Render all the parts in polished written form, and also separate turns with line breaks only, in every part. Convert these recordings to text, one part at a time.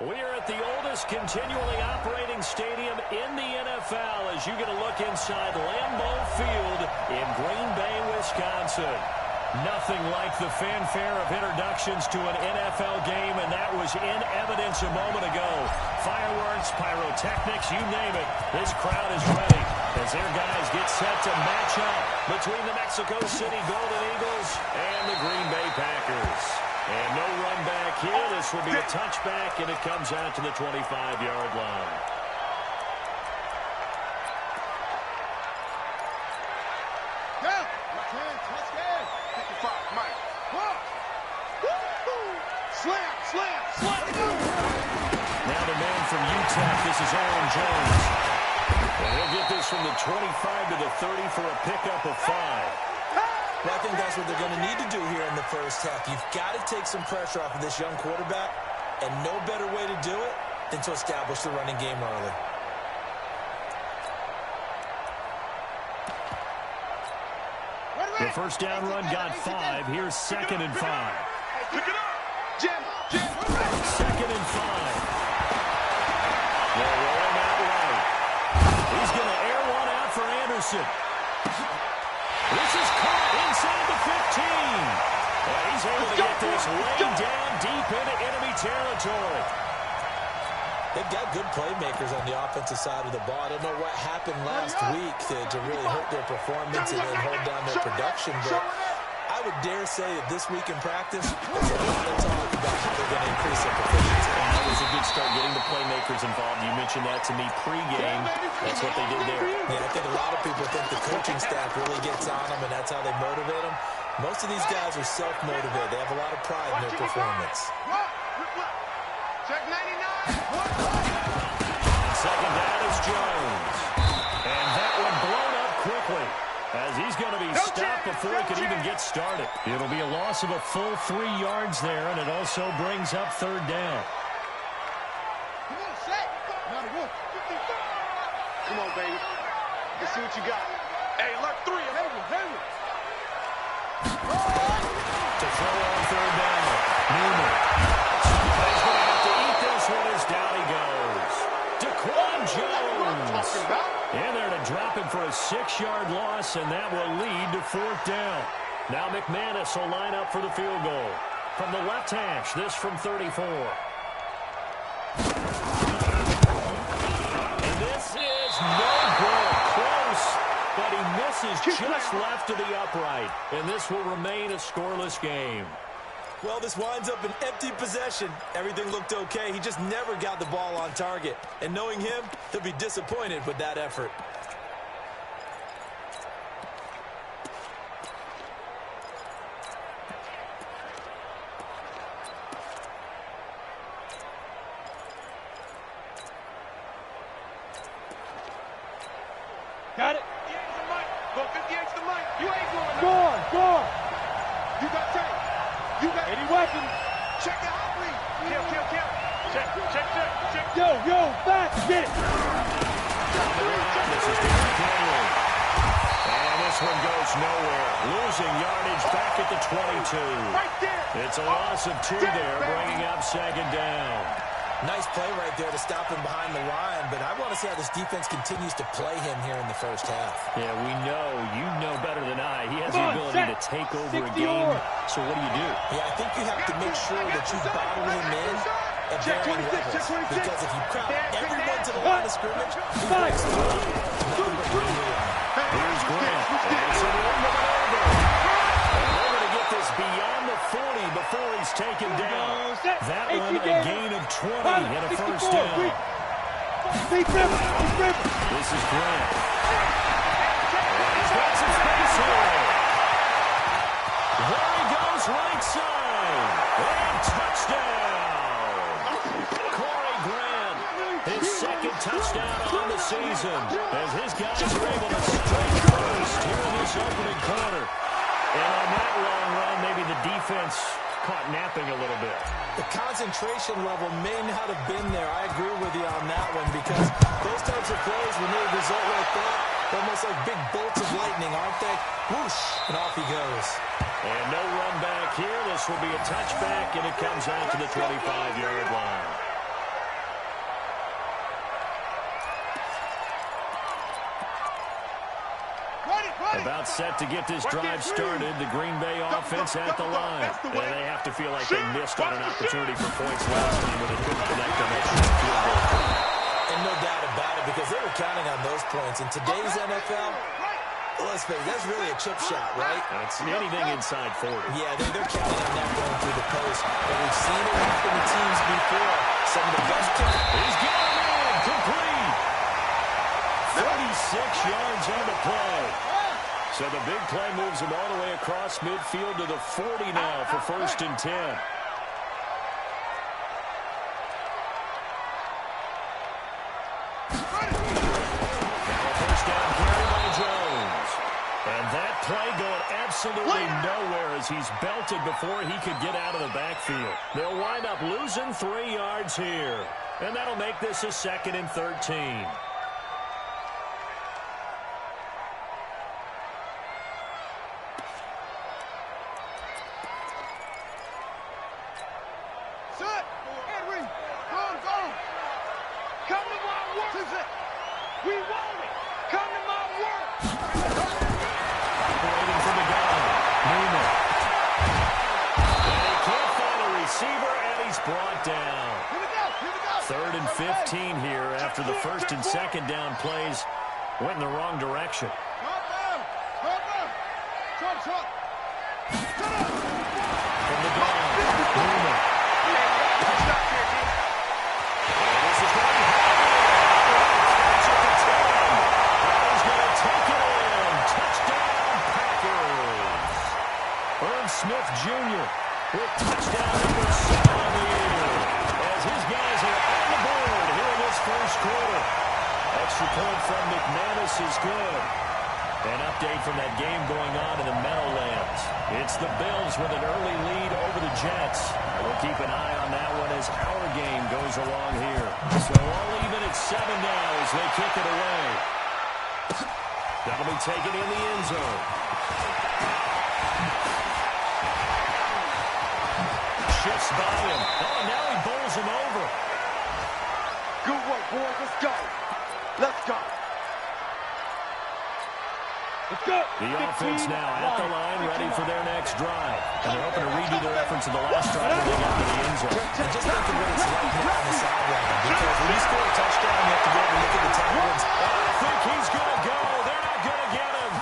We are at the oldest continually operating stadium in the NFL as you get a look inside Lambeau Field in Green Bay, Wisconsin. Nothing like the fanfare of introductions to an NFL game, and that was in evidence a moment ago. Fireworks, pyrotechnics, you name it. This crowd is ready as their guys get set to match up between the Mexico City Golden Eagles and the Green Bay Packers. And no run back here. This will be a touchback, and it comes out to the 25-yard line. Now the man from Utah, this is Aaron Jones. And he'll get this from the 25 to the 30 for a pickup of 5.
Well, I think that's what they're going to need to do here in the first half. You've got to take some pressure off of this young quarterback, and no better way to do it than to establish the running game early.
The first down run got 5. Here's 2nd and 5. Second and 5. They're rolling out right. He's going to air one out for Anderson. This is caught inside the 15. And he's able to get this laid down deep into enemy territory.
They've got good playmakers on the offensive side of the ball. I don't know what happened last week to really hurt their performance and then hold down their production, but I would dare say that this week in practice, there's a lot of talk about how they're going to increase their proficiency.
And that was a good start, getting the playmakers involved. You mentioned that to me pregame. That's what they did there.
Yeah, I think a lot of people think the coaching staff really gets on them, and that's how they motivate them. Most of these guys are self-motivated. They have a lot of pride in their performance.
Check 99.
Second down is Jones. And that one blown up quickly, as he's going to be stopped before he could even get started. It'll be a loss of a full 3 yards there, and it also brings up 3rd down.
Come on, set. Come on, baby. Let's see what you got. Hey, look, 3.
To throw on 3rd down, Newman. He's going to have to eat this one as down he goes. Daquan Jones. And they're to drop him for a 6-yard loss, and that will lead to 4th down. Now McManus will line up for the field goal. From the left hash, this from 34. And this is no good. Close, but he misses just left of the upright. And this will remain a scoreless game.
Well, this winds up an empty possession. Everything looked okay. He just never got the ball on target. And knowing him, he'll be disappointed with that effort.
Got it. Go 58 to the mic. You ain't going. Score. You got tape. You got any weapon. Check the hot read. Kill. Check. Yo, back. Get it.
This is Derrick Henry. And this one goes nowhere. Losing yardage back at the 22.
Right there.
It's a loss of 2 there, bringing up 2nd down.
Nice play right there to stop him behind the line, but I want to see how this defense continues to play him here in the first half.
Yeah, we know. You know better than I. He has the ability to take over a game. So what do you do?
Yeah, I think you have to make sure that you bottle him in at varying levels. Because if you crowd everyone to the line of scrimmage, he breaks through.
Here's Grant. It's an over. And they're going to get this beyond the 40 before he's taken down. That one a gain of 20 and a first down.
This
is Grant. He's got some space here. There he goes, right side. And touchdown. Corey Grant, his 2nd touchdown on the season, as his guys are able to strike first here in this opening quarter. And on that long run, maybe the defense caught napping a little bit.
The concentration level may not have been there. I agree with you on that one, because those types of plays, when they result like that, they're almost like big bolts of lightning, aren't they? Whoosh, and off he goes.
And no run back here. This will be a touchback, and it comes out to the 25-yard line. About set to get this drive started. The Green Bay offense at the line. And they have to feel like they missed on an opportunity for points last time when they couldn't connect on that short field goal.
And no doubt about it, because they were counting on those points. In today's NFL, let's face it, that's really a chip shot, right?
It's anything inside 40.
Yeah, they're counting on that going through the post. But we've seen it happen to teams before. Some of the best kickers.
He's got it in. Complete. 36 yards on the play. So the big play moves him all the way across midfield to the 40 now for 1st and 10. Play going absolutely nowhere as he's belted before he could get out of the backfield. They'll wind up losing 3 yards here. And that'll make this a 2nd and 13.
Set. Henry. Go. Come to my work. We want it. Come to my work.
Operating from the gun. Newman. And he can't find a receiver, and he's brought down.
Here we go.
3rd and 15 here after the 1st and 2nd down plays went in the wrong direction.
Trump.
From the gun. Newman. This is going to he's going to take it in. Touchdown, Packers. Irv Smith Jr. with touchdown number 7 on the year. As his guys are on the board here in this first quarter. Extra point from McManus is good. An update from that game going on in the Meadowlands. It's the Bills with an early lead over the Jets. We'll keep an eye on that one as our game goes along here. So all even at 7 now as they kick it away. That'll be taken in the end zone. Shifts by him. Oh, now he bowls him over.
Good work, boys. Let's go.
The offense now at the line, ready for their next drive. And they're hoping to redo their efforts in the last drive when they got to the end zone.
And just think of what it's like here on the sideline. Because when you score a touchdown, you have to go and look at the tackles.
I think he's going to go. They're not going to get him.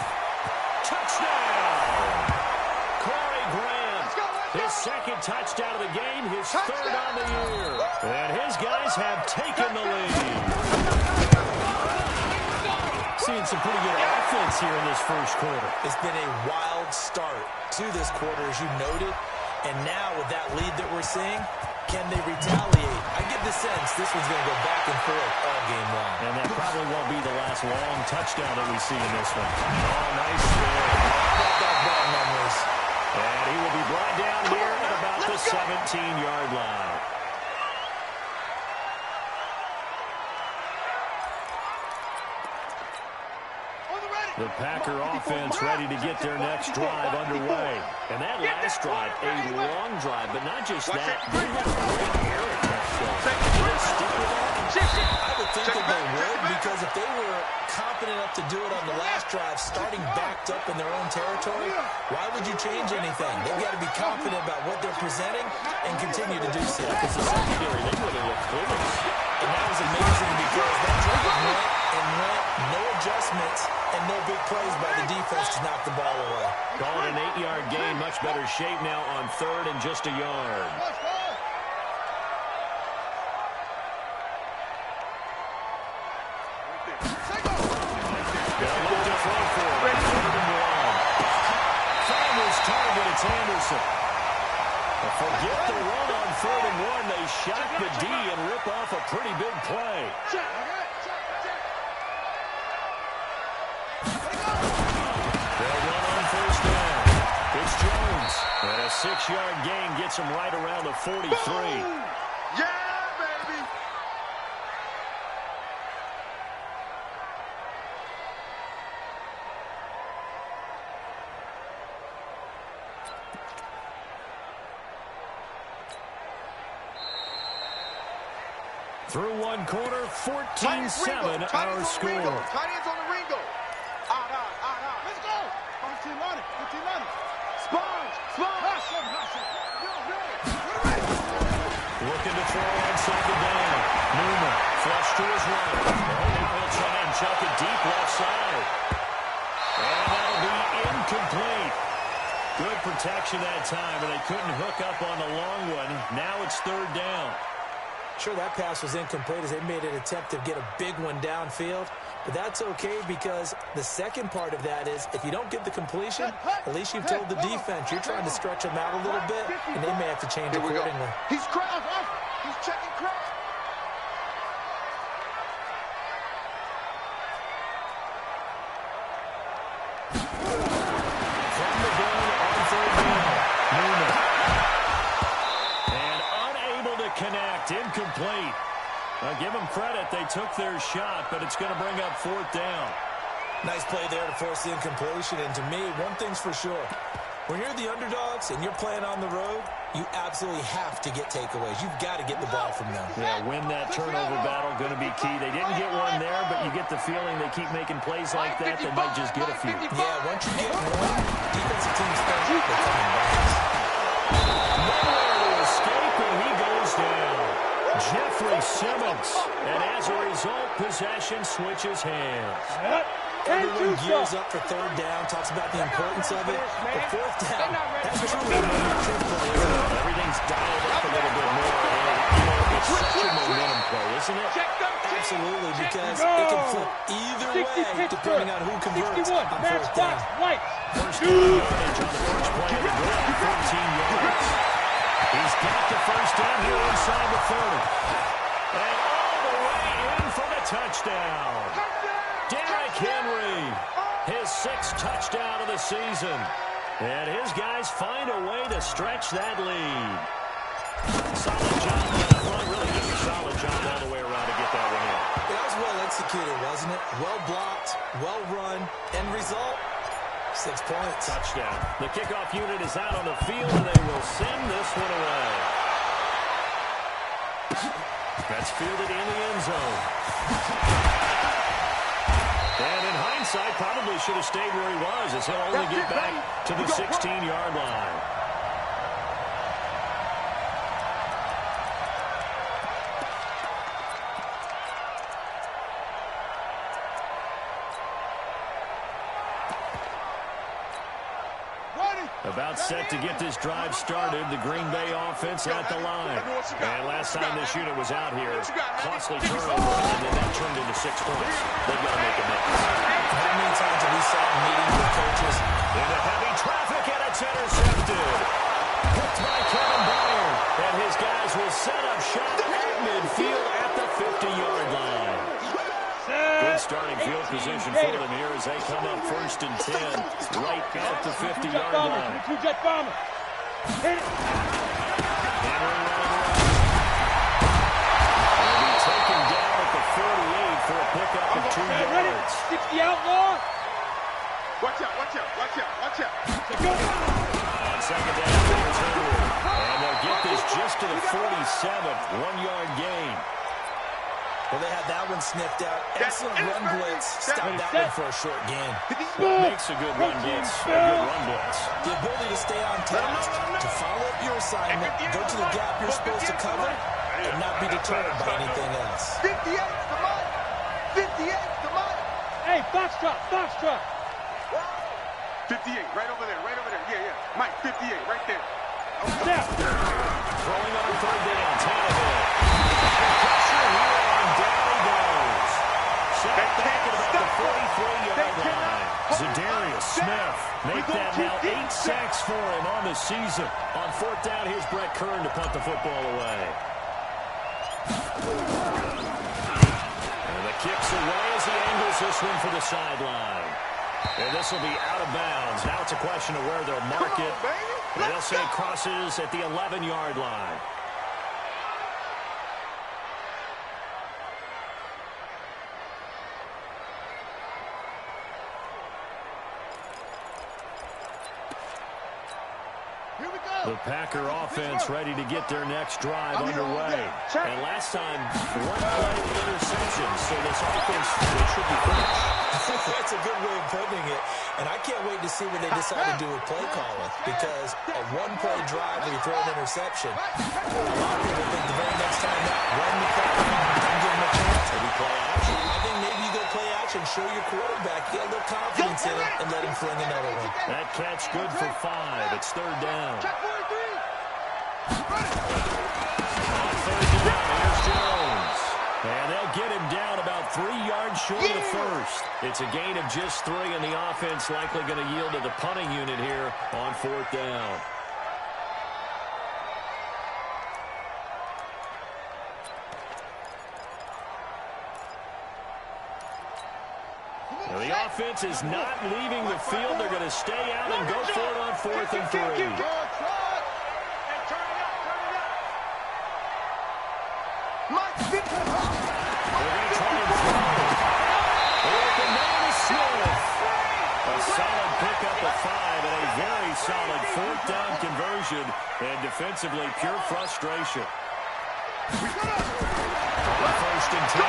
Touchdown. Corey Graham. His 2nd touchdown of the game, his 3rd on the year. And his guys have taken the lead. Seeing some pretty good offense here in this first quarter.
It's been a wild start to this quarter, as you noted. And now with that lead that we're seeing, can they retaliate? I get the sense this one's going to go back and forth all game long.
And that probably won't be the last long touchdown that we see in this one. Oh, nice throw.
Bad memories.
And he will be brought down here at about the 17-yard line. The Packer offense ready to get their next drive underway. And that last drive, a long drive, but not just that. They had a great air attack. Do they stick with that?
I would think that they would, because if they were confident enough to do it on the last drive, starting backed up in their own territory, why would you change anything? They've got to be confident about what they're presenting and continue to do so.
Because the secondary, they really look clueless.
And that was amazing because that drive went, no adjustments, and no big plays by the defense to knock the ball away.
Call it an 8-yard gain, much better shape now on 3rd and just a yard. They'll look to throw for it. 3rd and 1. Found his target, it's Anderson. But forget the run on 3rd and 1. They shock the D and rip off a pretty big play. They'll run on 1st down. It's Jones. And a 6-yard gain gets him right around the 43.
Yeah, baby.
Through one quarter, 14-7 our score.
Tight ends on the Ringo. Out. Let's go.
Looking to throw on second down. Newman, flush to his right. He'll try and chuck it deep left side. And that'll be incomplete. Good protection that time, and they couldn't hook up on the long one. Now it's third down.
Sure, that pass was incomplete as they made an attempt to get a big one downfield. But that's okay because the second part of that is if you don't get the completion, at least you've told the defense you're trying to stretch them out a little bit, and they may have to change accordingly.
He's crowd. He's checking crowd.
From the gun on third down. Newman. And unable to connect. Incomplete. I'll give them credit. They took their shot, but it's going to bring up fourth down.
Nice play there to force the incompletion. And to me, one thing's for sure. When you're the underdogs and you're playing on the road, you absolutely have to get takeaways. You've got to get the ball from them.
Yeah, win that turnover battle, going to be key. They didn't get one there, but you get the feeling they keep making plays like that, they might just get a few.
Yeah, once you get one, defensive teams think they're coming back.
Nowhere to escape, and he goes down. Jeffrey Simmons. And as a result, possession switches hands.
Everyone gears up for third down, talks about the importance of it. But fourth down, that's truly a momentum play, isn't it?
Everything's dialed up a little bit more. It's such a momentum play, isn't it?
Absolutely, because it can flip either way depending on who converts on fourth down.
First down yardage on the first play of the drive, 14 yards. He's got the first down here inside the 30. And all the way in for the touchdown. Derrick Henry, his sixth touchdown of the season. And his guys find a way to stretch that lead. Solid job on the front, really just a solid job all the way around to get that one in.
That was well executed, wasn't it? Well blocked, well run, end result, 6 points.
Touchdown. The kickoff unit is out on the field, and they will send this one away. That's fielded in the end zone. And in hindsight, probably should have stayed where he was, as he'll only get back to the 16-yard line. About set to get this drive started, the Green Bay offense at the line. And last time this unit was out here, costly turnover, and then that turned into 6 points. They've got to make a mix.
How many times have we sat in meetings with coaches?
Into heavy traffic, and it's intercepted. Picked by Kevin Byard, and his guys will set up shop at midfield at the 50-yard line. Good starting field position for them here as they come up first and 10, right at the 50-yard line. Henry will be taken down at the 48 for a pickup of 2 yards.
60 outlaw. Watch out, watch out, watch out, watch out.
On second down, and they'll get this just to the 47, 1-yard gain.
Well, they had that one sniffed out. Excellent run blitz. Stop that one for a short gain.
What makes a good run blitz? A good run blitz.
The ability to stay on task, to follow up your assignment, go to the gap you're supposed to cover, and not be deterred by anything else.
58, come on. 58, come on.
Hey, box truck, box truck.
58, right over there, right over there. Yeah, yeah. Mike, 58, right there.
Step.
Throwing on third down, Tannehill. Pressure here, and down he goes. Set back at about the 43-yard line. Zadarius Smith make that now 8 sacks for him on the season. On fourth down, here's Brett Kern to punt the football away. And the kick's away as he angles this one for the sideline. And this will be out of bounds. Now it's a question of where they'll mark it. And they'll say it crosses at the 11-yard line. The Packer offense ready to get their next drive underway. And last time, one play interception, so this offense should be finished.
That's a good way of putting it. And I can't wait to see what they decide to do with play calling, because a one-play drive where you throw an interception, a lot of people think the very next time out, run the clock and give them a chance. Maybe play action. I think maybe you go play action, show your quarterback, get a little confidence in him, and let him fling another one.
That catch good for 5. It's third down. On third down, here's Jones. And they'll get him down about 3 yards short of the first. It's a gain of just 3, and the offense likely going to yield to the punting unit here on fourth down. Now, the offense is not leaving the field. They're going to stay out and go for it on 4th and 3. They're going to try and throw. The open man is Smith. A solid pickup of 5 and a very solid 4th down conversion. And defensively, pure frustration. On 1st and 10.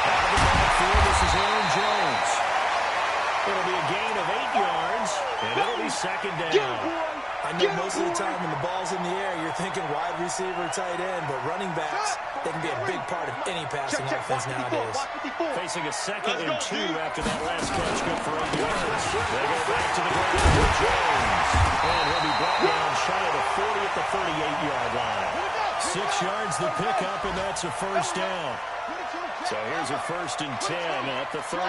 Out of the backfield, this is Aaron Jones. It'll be a gain of 8 yards, and it'll be second down.
I know most of the time when the ball's in the air, you're thinking wide receiver, tight end, but running backs, they can be a big part of any passing offense nowadays.
Facing a 2nd and 2 after that last catch, good for 8 yards. They go back to the ground with Jones. And he'll be brought down shy of the 40 at the 38-yard line. 6 yards the pickup, and that's a first down. So here's a 1st and 10 at the 38.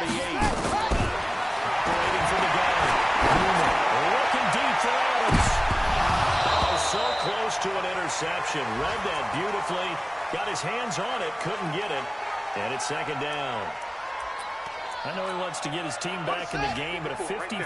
Operating from the gun. Looking deep for Adams. Oh, so close to an interception. Read that beautifully. Got his hands on it. Couldn't get it. And it's second down. I know he wants to get his team back in the game, but a 50-50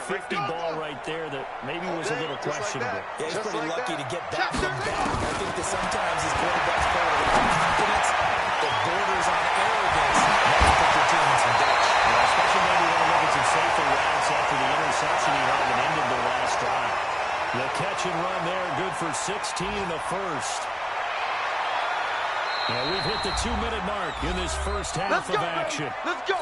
ball right there that maybe was a little questionable.
Yeah, he's pretty lucky to get that one back. I think that sometimes his quarterbacks play with confidence that borders on arrogance. That can put your team in some ditch.
Yeah, especially maybe when he look at some safer routes after the interception he had that ended the last drive. The catch and run there, good for 16 in the first. Now we've hit the 2-minute mark in this first half of action.
Let's go.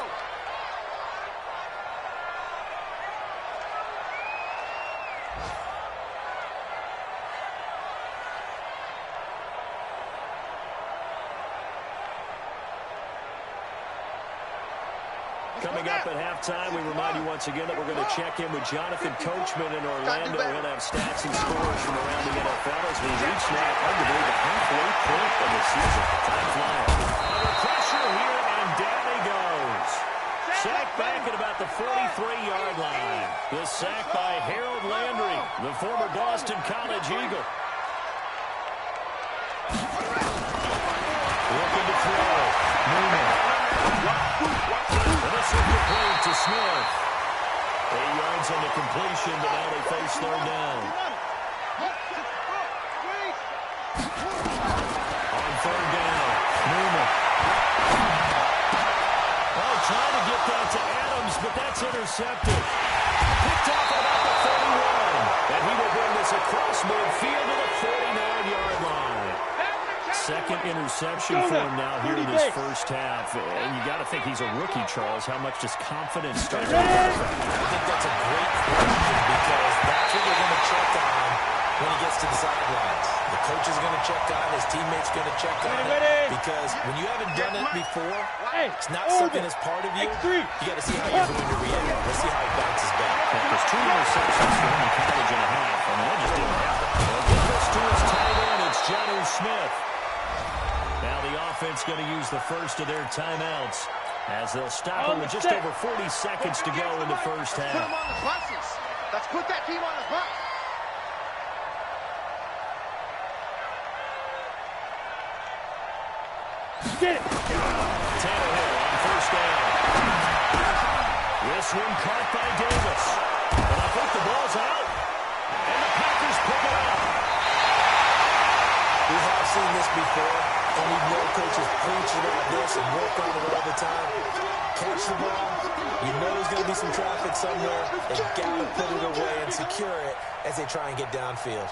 Coming up at halftime, we remind you once again that we're going to check in with Jonathan Coachman in Orlando. He'll have stats and scores from around the NFL as we reach now, arguably, the halfway point of the season. Time flying. Under pressure here, and down he goes. Sacked back at about the 43-yard line. The sack by Harold Landry, the former Boston College Eagle. Looking to throw. Newman. And this will complete to Smith. 8 yards on the completion, but now they face third down. On third down, Newman. Oh, trying to get that to Adams, but that's intercepted. Picked off at about the 31. And he will bring this across midfield to the 49-yard line. Second interception for him now here in this first half. And you got to think he's a rookie, Charles. How much does confidence start to get?
I think that's a great question because that's what they're going to check on when he gets to the sidelines. The coach is going to check on, his teammates going to check on it. Because when you haven't done it before, it's not something that's part of you. You got to see how you're going to react. Let's see how he bounces back.
There's 2 interceptions for him in college and a half. I mean, that just didn't happen. Well, get this to his tight end. It's Jonnu Smith. Now the offense going to use the first of their timeouts as they'll stop him with just over 40 seconds to go in the first half.
Put him on the buses. Let's put that team on the bus.
Get it.
Tannehill on first down. This one caught by Davis. And I think the ball's out. And the Packers pick it up.
We have seen this before, and we know coaches preach about this and work on it all the time. Catch the ball. You know there's going to be some traffic somewhere. They've got to put it away and secure it as they try and get downfield.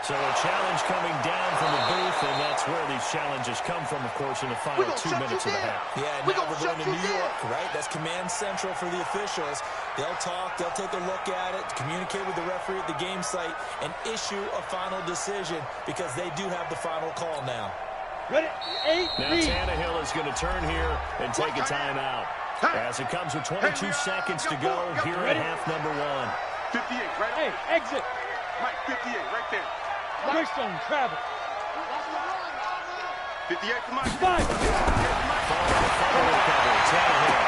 So a challenge coming down from the booth, and that's where these challenges come from, of course, in the final 2 minutes of the half.
Yeah, now we're going to New York, right? That's command central for the officials. They'll talk, they'll take a look at it, communicate with the referee at the game site, and issue a final decision because they do have the final call now.
Ready?
Now Tannehill is going to turn here and take a timeout. As it comes with 22 seconds to go here at half number 1.
58, right?
Hey, exit.
Mike, 58, right there.
Christian, travel.
58 to Mike.
5.
Tannehill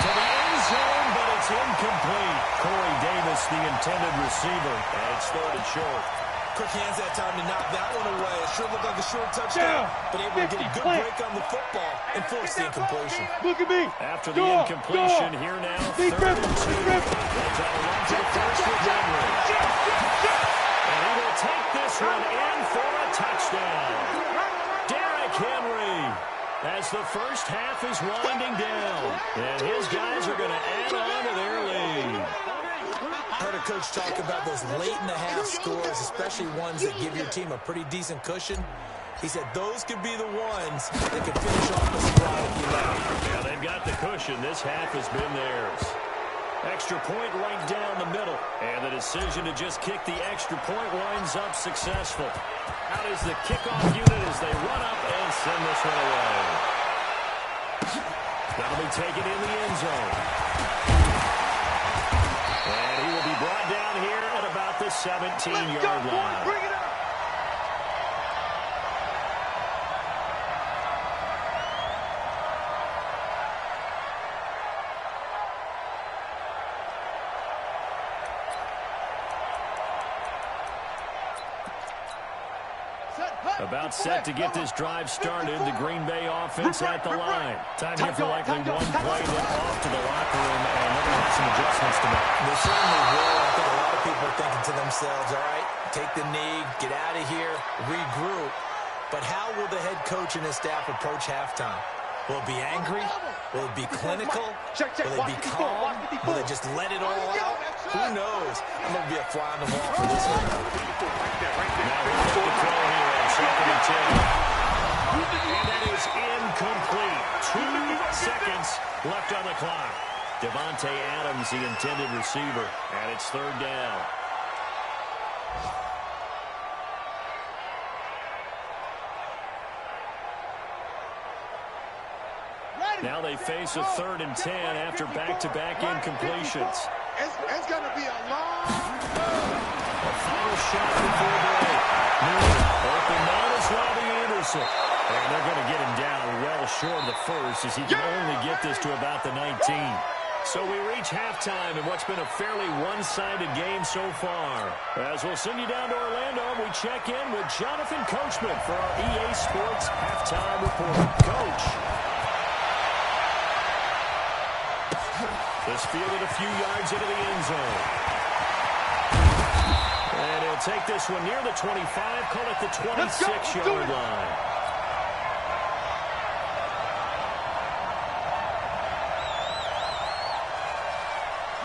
to the end zone, but it's incomplete. Corey Davis, the intended receiver, and it's third and short.
Quick hands that time to knock that one away. It sure looked like a short touchdown, but able to get a good break on the football and force the incompletion.
Look at me.
After the incompletion, here now, third and 2. They'll try to run to the first with Henry. And he will take this one in for a touchdown. Derrick Henry, as the first half is winding down, and his guys are going to add on to their lead.
Heard a coach talk about those late-in-the-half scores, especially ones that give your team a pretty decent cushion. He said those could be the ones that could finish off the squad if you let them.
Yeah, they've got the cushion. This half has been theirs. Extra point right down the middle. And the decision to just kick the extra point winds up successful. Out is the kickoff unit as they run up and send this one away. That'll be taken in the end zone. And he will be brought down here at about the 17-yard line.
Bring it up.
About set to get this drive started. The Green Bay offense at the line. Time here for likely one play, then off to the locker room, and they're going to have some adjustments to make.
They certainly will. I think a lot of people are thinking to themselves, all right, take the knee, get out of here, regroup. But how will the head coach and his staff approach halftime? Will it be angry? Will it be clinical? Will it be calm? Will they just let it all out? Who knows? I'm going to be a fly on the wall for this one.
Now here's the throw here at 2nd and 10. And that is incomplete. 2 seconds left on the clock. Devontae Adams, the intended receiver, and it's third down. Now they face a 3rd and 10 after back-to-back incompletions.
It's going to be a long
A final shot before break. Open man is Robbie Anderson. And they're going to get him down well short of the first as he can only get this to about the 19. So we reach halftime in what's been a fairly one-sided game so far. As we'll send you down to Orlando, we check in with Jonathan Coachman for our EA Sports Halftime Report. Coach. This fielded a few yards into the end zone. And he'll take this one near the 25, call it the 26-yard line.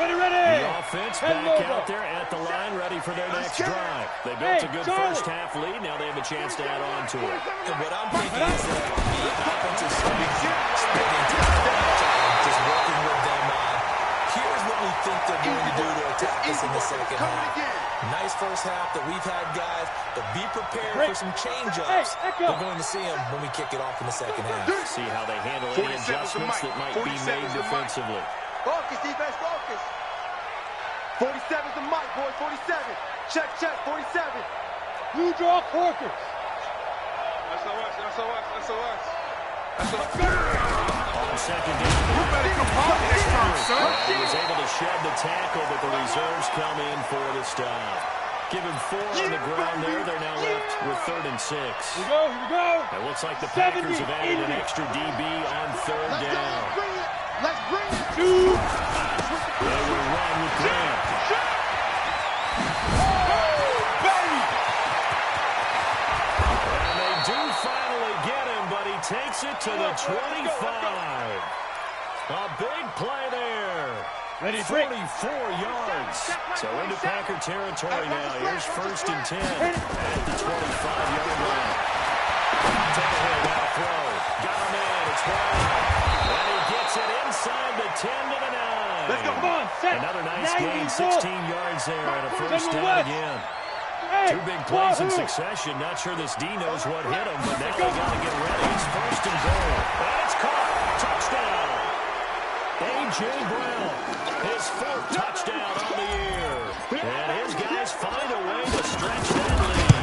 Ready.
The offense back out there at the line, ready for their next drive. They built a good first half lead. Now they have a chance to add on to it.
And what I'm thinking is that the offensive spending time just working with them on, here's what we think they're going to do to attack us in the second half. Nice first half that we've had, guys, but be prepared for some change-ups. We're going to see them when we kick it off in the second half.
See how they handle any adjustments that might be made defensively.
Focus, defense, focus. 47's the mic, boys, 47. Check, 47.
You draw Corkers.
That's us.
On second down.
You better come home next time, son.
He was able to shed the tackle, but the reserves come in for the stop. Give him 4 on the ground there. They're now left with 3rd and 6.
Here we go.
It looks like the Packers have added an extra DB on 3rd down.
Let's bring it.
2.
They will run with Grant. And they do finally get him, but he takes it to the 25. A big play there.
Ready,
44 yards. So into Packer territory now. Here's 1st and 10 at the 25-yard line. Tannehill now throw. Got him in. It's wide. And he gets it inside the 10 to the 9.
Let's go. Come on, set.
Another nice gain, 16 yards there, and a first down again.
Hey,
2 big plays in succession. Not sure this D knows what hit him, but now they got to get ready. It's 1st and goal. And it's caught. Touchdown. A.J. Brown, his 4th touchdown on the year. And his guys find a way to stretch that lead.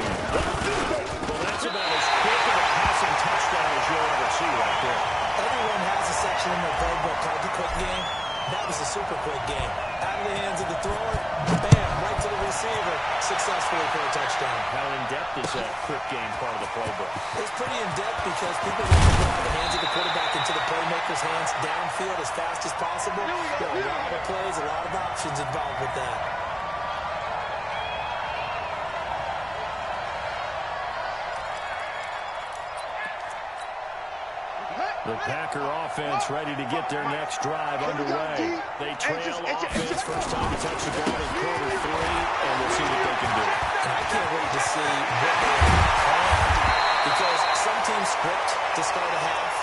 Well, that's about as quick of a passing touchdown as you'll ever see right there.
Everyone has a section in their playbook called the quick game. That was a super quick game. Out of the hands of the thrower, bam, right to the receiver, successfully for a touchdown.
How in-depth is that quick game part of the playbook?
It's pretty in-depth because people want to get out of the hands of the quarterback into the playmaker's hands downfield as fast as possible. There are a lot of plays, a lot of options involved with that.
The Packer offense ready to get their next drive underway. They trail offense, first time to touch the ball in quarter 3, and we'll see what they can do.
And I can't wait to see what they plan. Because some teams script to start a half.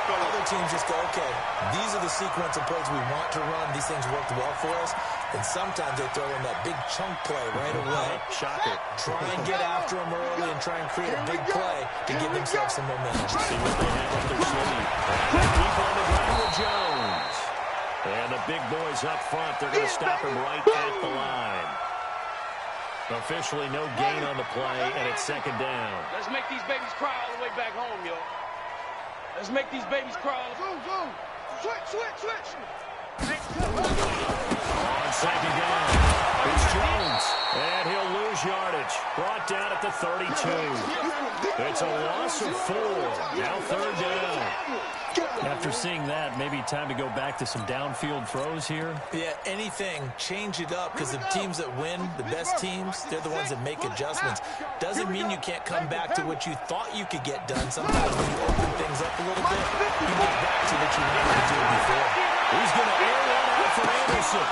Other teams just go, okay, these are the sequence of plays we want to run. These things worked well for us. And sometimes they throw in that big chunk play right away.
Shocker.
Try and get after them early and try and create a big play to give themselves some momentum.
See what they have up their sleeve. And deep on the ground with Jones. And the big boys up front, they're going to stop him right at the line. Officially no gain on the play, and it's 2nd down.
Let's make these babies cry all the way back home, yo. Let's make these babies cry all the way. Switch.
On 2nd down, it's Jones, and he'll lose yardage. Brought down at the 32. It's a loss of 4. Now 3rd down. After seeing that, maybe time to go back to some downfield throws here.
Yeah, anything. Change it up because the teams that win, the best teams, they're the ones that make adjustments. Doesn't mean you can't come back to what you thought you could get done. Sometimes when you open things up a little bit, you get back to what you wanted to do before.
He's going to air one out for Anderson.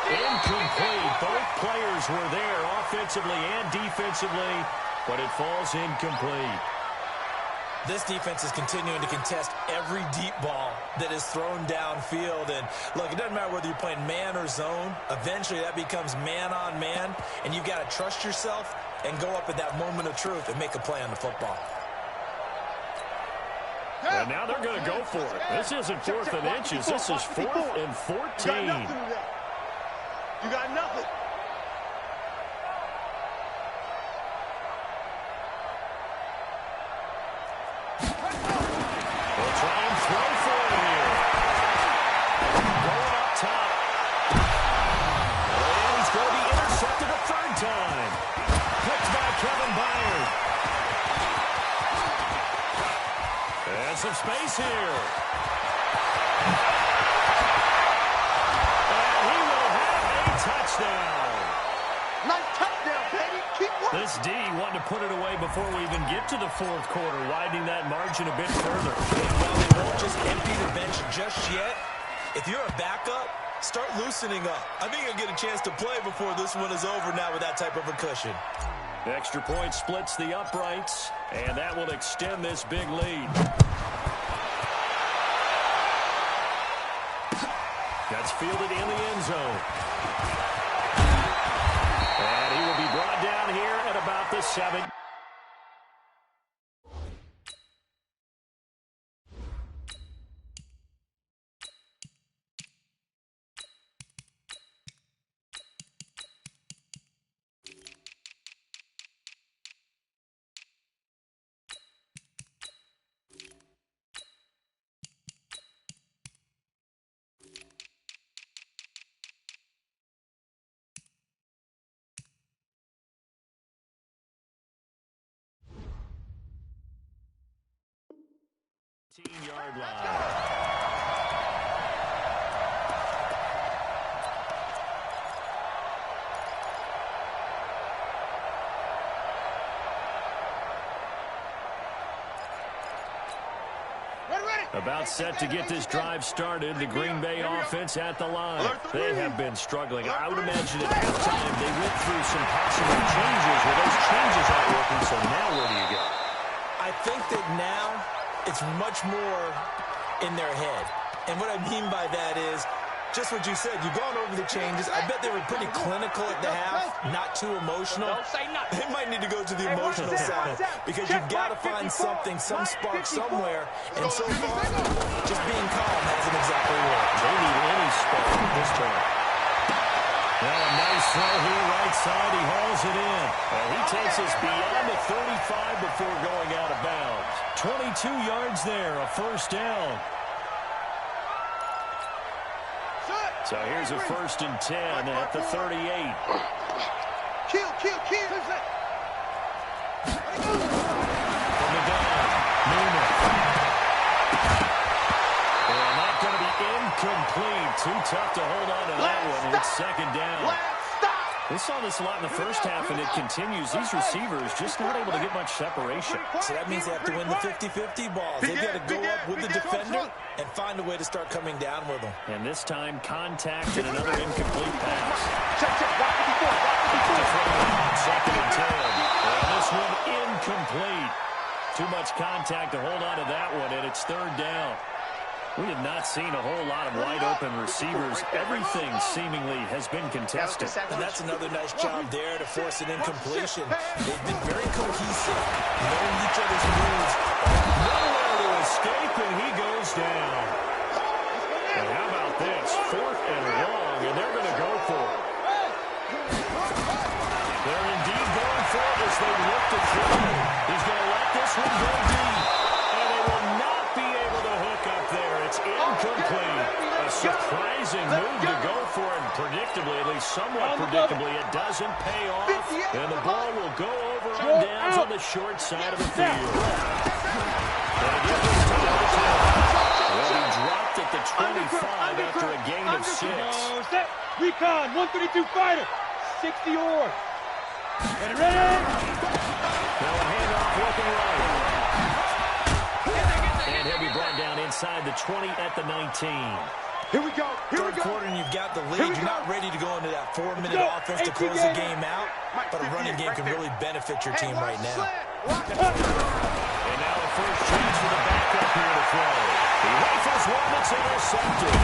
Incomplete. Both players were there offensively and defensively, but it falls incomplete.
This defense is continuing to contest every deep ball that is thrown downfield. And, look, it doesn't matter whether you're playing man or zone. Eventually, that becomes man-on-man, and you've got to trust yourself and go up at that moment of truth and make a play on the football.
And now they're going to go for it. This isn't 4th and inches. This is 4th and 14.
You got nothing.
They'll try and throw for it here. Going up top. And he's going to be intercepted a 3rd time. Picked by Kevin Byard. And some space here. And he will have a touchdown.
Nice touchdown, baby. Keep working.
This D wanting to put it away before we even get to the 4th quarter, widening that margin a bit further.
Well, they won't just empty the bench just yet. If you're a backup, start loosening up. I think you'll get a chance to play before this one is over now with that type of a cushion.
Extra point splits the uprights, and that will extend this big lead. That's fielded in the end zone. And he will be brought down here at about the 7. Yard line. About set to get this drive started. The Green Bay offense at the line. They have been struggling. I would imagine at halftime they went through some possible changes where those changes aren't working. So now where do you go?
I think that now it's much more in their head. And what I mean by that is just what you said. You've gone over the changes. I bet they were pretty clinical at the half, not too emotional. They might need to go to the emotional side because you've got to find something, some spark somewhere. And so far, just being calm hasn't exactly worked.
They need any spark at this point. Now a nice throw here, right side. He hauls it in. And he takes us beyond the 35 before going out of bounds. 22 yards there, a first down. So here's a 1st and 10 at the 38.
Kill.
From the gun, Newman. And that's going to be incomplete. Too tough to hold on to that one. It's 2nd down. We saw this a lot in the first half, and it continues. These receivers just not able to get much separation.
So that means they have to win the 50-50 balls. They've got to go up with the defender and find a way to start coming down with them.
And this time, contact and another incomplete pass. Second and 10. And this one incomplete. Too much contact to hold on to that one, and it's 3rd down. We have not seen a whole lot of wide-open receivers. Everything seemingly has been contested.
And that's another nice job there to force an incompletion. They've been very cohesive, knowing each other's moves.
Nowhere to escape, and he goes down. And how about this? 4th and long, and they're going to go for it. They're indeed going for it as they look to throw. He's going to let this one go deep. And they will not be able to hook up there. It's incomplete. A surprising move to go for it. Predictably, at least somewhat predictably, it doesn't pay off. And the ball will go over on downs on the short side of the field. Well, he dropped at the 25 after a gain of 6.
Recon, 132 fighter, 60 or. Get it ready.
Now a handoff looking right. And he'll be brought down inside the 20 at the 19.
Here we go.
Third quarter and you've got the lead. You're not ready to go into that 4-minute offense to close the game out, but a running game can really benefit your team right now.
And now a first chance for the backup here to throw. He rifles one that's intercepted.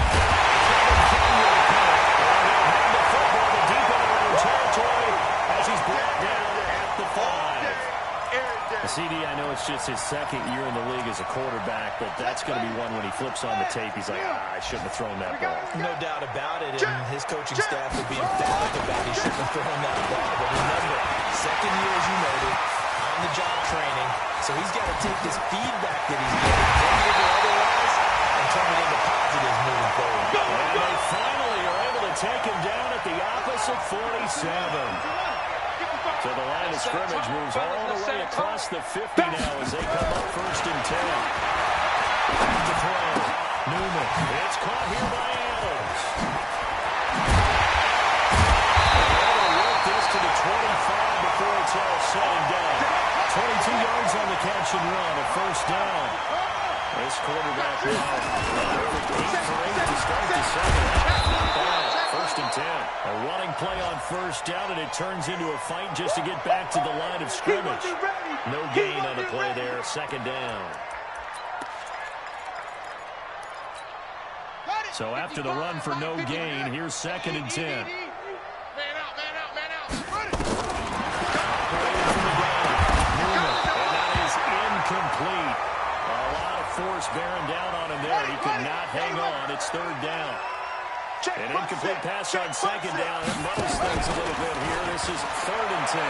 And the football to deep in their own territory as he's brought down at the 5. CD, I know it's just his 2nd year in the league as a quarterback, but that's going to be one when he flips on the tape, he's like, I shouldn't have thrown that ball.
No doubt about it, and his coaching staff would be emphatic about he shouldn't have thrown that ball. But remember, 2nd year, as you noted, on-the-job training, so he's got to take this feedback that he's getting, negative or otherwise, and turn it into positives moving forward.
And they finally are able to take him down at the opposite 47. So the line of scrimmage moves all the way across the 50 now as they come up 1st and 10. Back to throw. Newman. It's caught here by Adams. They're going to work this to the 25 before it's all said and done. 22 yards on the catch and run, a 1st down. This quarterback now, 8 for 8 to start the 2nd. Not bad. 1st and 10. A running play on 1st down, and it turns into a fight just to get back to the line of scrimmage. No gain on the play there. 2nd down. So after the run for no gain, here's 2nd and 10.
Man out.
And that is incomplete. A lot of force bearing down on him there. He could not hang on. It's 3rd down. An incomplete pass on 2nd down. It muddles things a little bit here. This is 3rd and 10.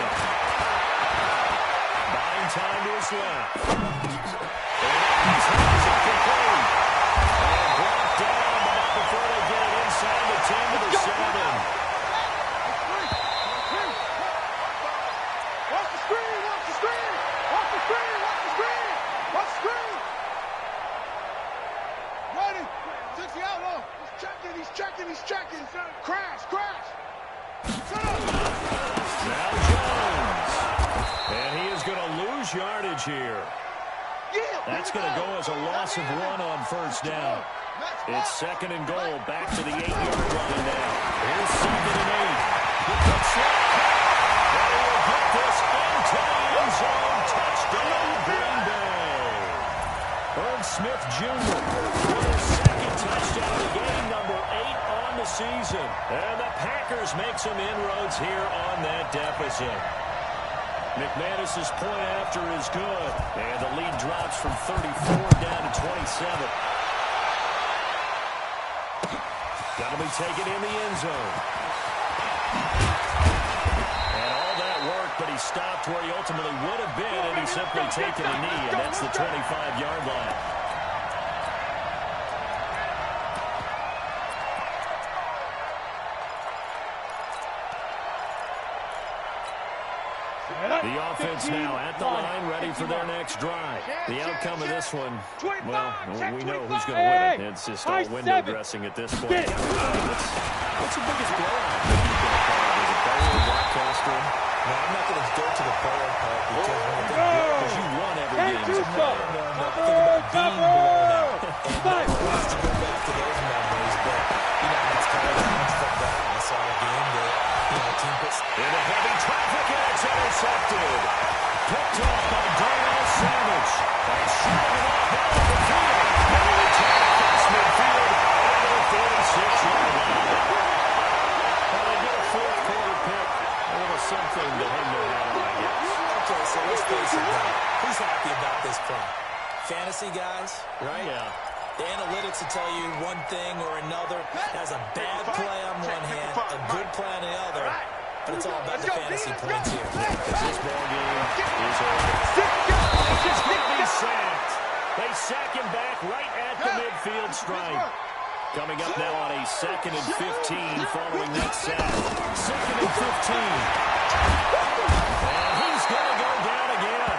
Buying time to his left. And it's complete. And brought down, but not before they get it inside the 10 to the 7.
Watch the screen. Ready. 60 out low. He's checking. Crash. Shut up.
Now Jones. And he is going to lose yardage here.
Yeah.
That's going to go as a loss of 1 on first down. It's 2nd and goal. Back to the 8-yard line now. Here's 2nd and 8. The quick slot. They will get this into the end zone. Touchdown, Green Bay. Herb Smith Jr. for his 2nd touchdown of the game, number 8 on the season. And the Packers make some inroads here on that deficit. McManus's point after is good. And the lead drops from 34 down to 27. That'll be taken in the end zone. And all that work, but he stopped where he ultimately would have been, and he's simply taken a knee, and that's the 25-yard line. The offense now at the line, ready for their next drive. The outcome of this one, well, we know who's going to win it. It's just all window dressing at this point. What's the biggest blowout that you've been a part of as a player, broadcaster?
No, I'm not going to go to the player part because
you won every game as a player.
No. I think about being blown out. And no one wants to go back to those memories, but, it's kind of like that. I saw a game that, team puts
into heavy traffic, and it's intercepted. Picked off by Darnell Savage. And shooting it off out of the field. And he returned across midfield over the 46-yard line. Well, they get a fourth-quarter pick. A little something to hang their hat on, I guess.
Okay, so let's face it now. Who's happy about this play? Fantasy guys, right?
Yeah.
The analytics will tell you one thing or another. That's a bad play on one hand, a good play on the other. But it's all about the fantasy points here.
Because this ball game is over. He's going to be sacked. They sack him back right at the midfield stripe. Coming up now on a 2nd and 15 following that sack. 2nd and 15. And he's going to go down again.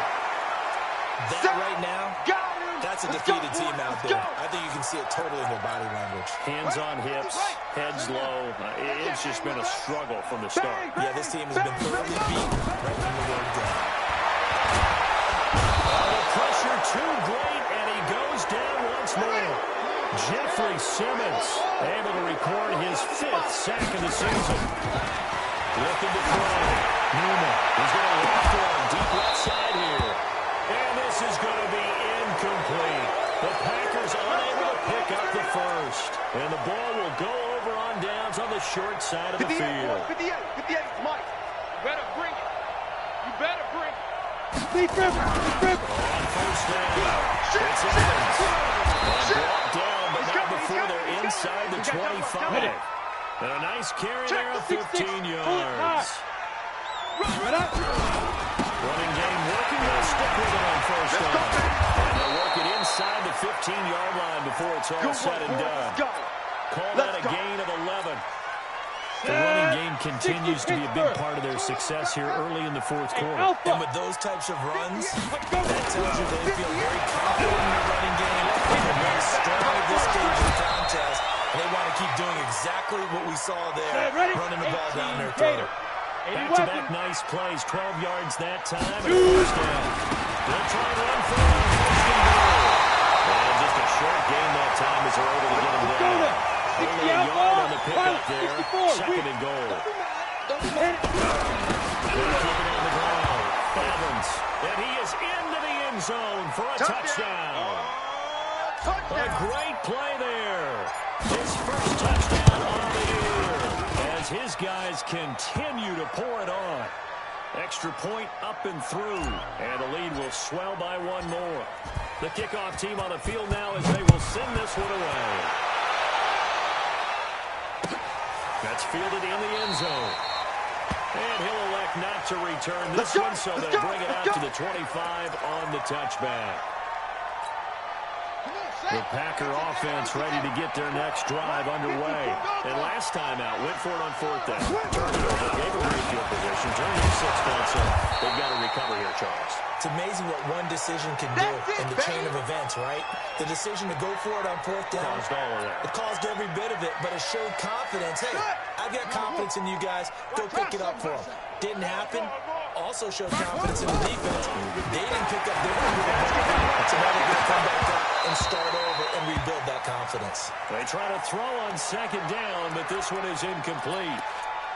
That right now, that's a defeated team out there. I think you can see it totally in their body language.
Hands on hips, heads low. It's just been a struggle from the start.
Yeah, this team has been thoroughly beaten right from the word go.
The pressure too great, and he goes down once more. Jeffrey Simmons able to record his 5th sack of the season. Looking to throw. Newman is going to look for him deep left side here. And this is going to be incomplete. The Packers unable to pick up the first. And the ball will go over on downs on the short side of the field.
58, Mike. You better bring it. You better bring it.
On first down, it's Evans. And brought down, but not before they're inside the 25. And a nice carry there of 15 yards. Running game working. They'll stick with it on first down. And they'll work it inside the 15-yard line before it's all said and done. Call that a gain of 11. The running game continues to be a big part of their success here early in the fourth quarter.
And with those types of runs, that tells you they feel very confident in the running game. They're very strong at this stage of the contest. And they want to keep doing exactly what we saw there, running the ball down their throat.
Back-to-back nice plays, 12 yards that time, and first down. They'll try and run for it on first and goal. And just a short gain that time as they're able to get him down. Only a yard on the pickup there, 2nd and goal. They're keeping it on the ground. Evans, and he is into the end zone for a touchdown. A great play there. His first touchdown on the year. As his guys continue to pour it on. Extra point up and through. And the lead will swell by one more. The kickoff team on the field now as they will send this one away. That's fielded in the end zone. And he'll elect not to return this one, so they'll bring it out to the 25 on the touchback. The Packer offense ready to get their next drive underway. And last time out, went for it on fourth down. Turned it over, gave a great field position, turned it 6 points up. They've got to recover here, Charles.
It's amazing what one decision can do in the chain of events, right? The decision to go for it on fourth down.
Caused all of that.
It caused every bit of it, but it showed confidence. Hey, I've got confidence in you guys. Go pick it up for them. Didn't happen. Also showed confidence in the defense. They didn't pick up their end of the ball. It's another good confidence.
They try to throw on second down, but this one is incomplete.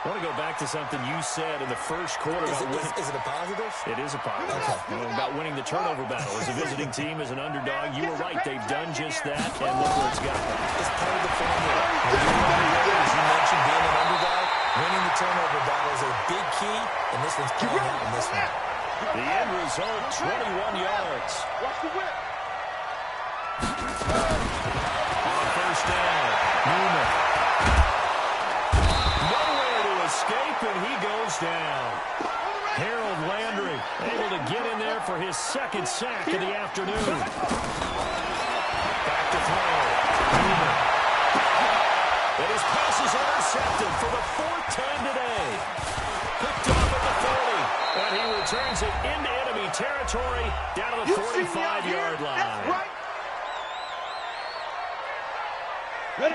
I want to go back to something you said in the first quarter.
Is it a positive?
It is a positive. Okay. About winning the turnover battle. As a visiting team, as an underdog, you were right. They've done just that, and look where it's got them.
It's part of the formula. When you're on the road, as you mentioned, being an underdog, winning the turnover battle is a big key, and this one's playing out in this one.
The end result, 21 yards.
Watch the whip.
On first down, Newman. Nowhere to escape, and he goes down. Harold Landry able to get in there for his second sack of the afternoon. Back to throw. Newman. And his pass is intercepted for the fourth time today. Picked off at the 40. And he returns it into enemy territory down to the 45-yard line.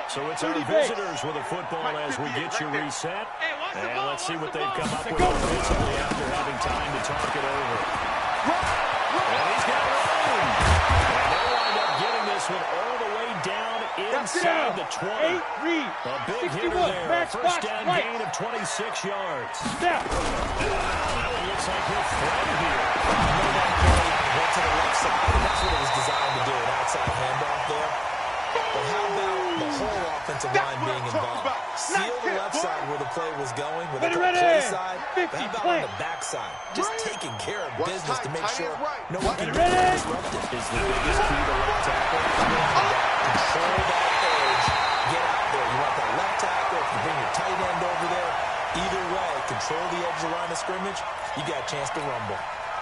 So it's our visitors with a football as we get you reset. And let's see what they've come up with offensively after having time to talk it over. And he's got room. And they wind up getting this one all the way down inside the 20. A big hitter there. First down gain of 26 yards. That one looks like he'll throw here.
Went to the left side, and that's what it was designed to do, an outside handoff there. But how about the whole offensive line being involved? Seal the left side where the play was going, where the play side, but how about on the back side? Just taking care of business to make sure no one can be disrupted.
Is the biggest key to left tackle.
Control that edge. Get out there. You want that left tackle. If you bring your tight end over there, either way, control the edge of the line of scrimmage, you got a chance to rumble.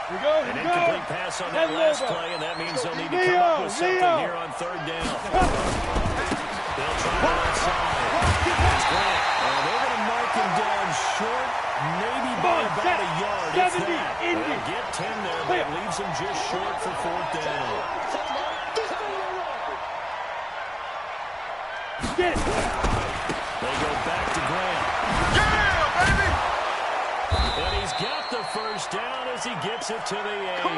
An incomplete pass on that last play, and that means they'll need to come up with something here on third down. They'll try the left side. That's Grant. And they're going to mark him down short, maybe by about a yard. It's that. They'll get 10 there, but it leaves him just short for fourth down.
Get it.
They go back to Grant.
Yeah, baby.
And he's got the first down as he gets it to the 8.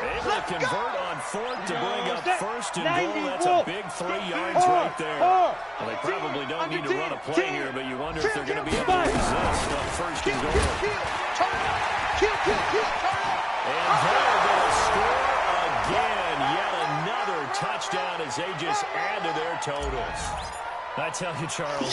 Able to convert on fourth to bring up first and goal. That's a big 3 yards right there. Well, they probably don't need to run a play here, but you wonder if they're going to be able to resist on first and goal. And they're going to score again. Yet another touchdown as they just add to their totals. I tell you, Charles,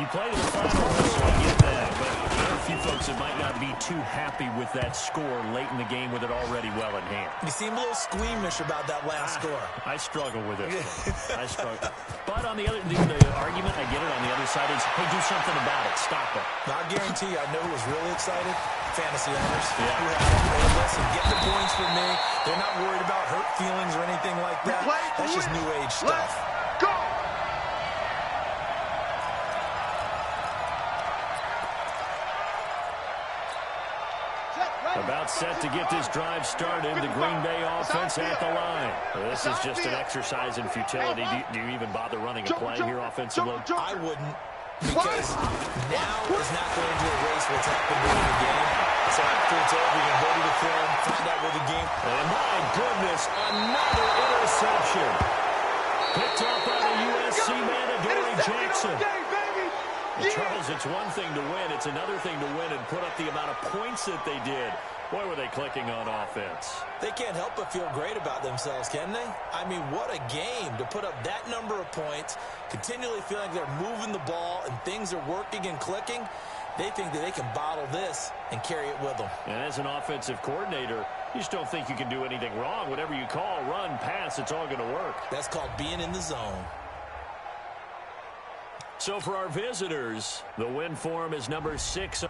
you play to the final whistle, I get that, but there are a few folks that might not be too happy with that score late in the game with it already well in hand.
You seem a little squeamish about that last score.
I struggle with it. I struggle. But on the other, the argument, I get it, on the other side is, hey, do something about it. Stop it.
Now, I guarantee you, I know who was really excited. Fantasy owners.
Yeah.
Listen, get the points for me. They're not worried about hurt feelings or anything like that. That's just new age stuff.
Go!
About set to get this drive started, the Green Bay offense at the line. This is just an exercise in futility. Do you even bother running a play here offensively?
I wouldn't, because now is not going to erase what's happened during the game. So after it's over, you're going to go to the film, find out where the game.
And my goodness, another interception. Picked up by the USC man, Adoree Jackson. Charles, it's one thing to win. It's another thing to win and put up the amount of points that they did. Boy, were they clicking on offense.
They can't help but feel great about themselves, can they? I mean, what a game to put up that number of points, continually feeling like they're moving the ball and things are working and clicking. They think that they can bottle this and carry it with them.
And as an offensive coordinator, you just don't think you can do anything wrong. Whatever you call, run, pass, it's all going to work.
That's called being in the zone.
So for our visitors, the win form is number 6.